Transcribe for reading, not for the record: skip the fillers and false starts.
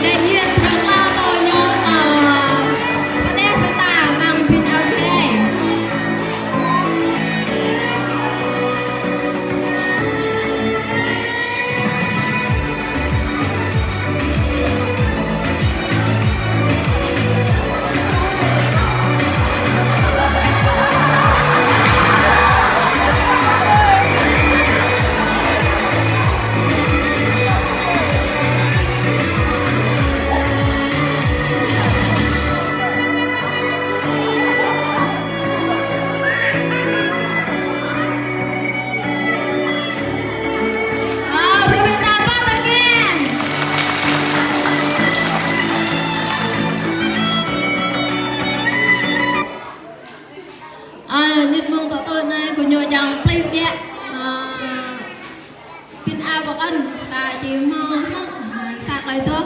Ngày nhiên rất là tôi nhớ có đẹp với ta mang pin áo ghê. Permintaan patengin. Nít mong tỏ tôi này của nhờ chẳng play đẹp. Pin ao bọc ân tại chỉ mong sạc lại thôi.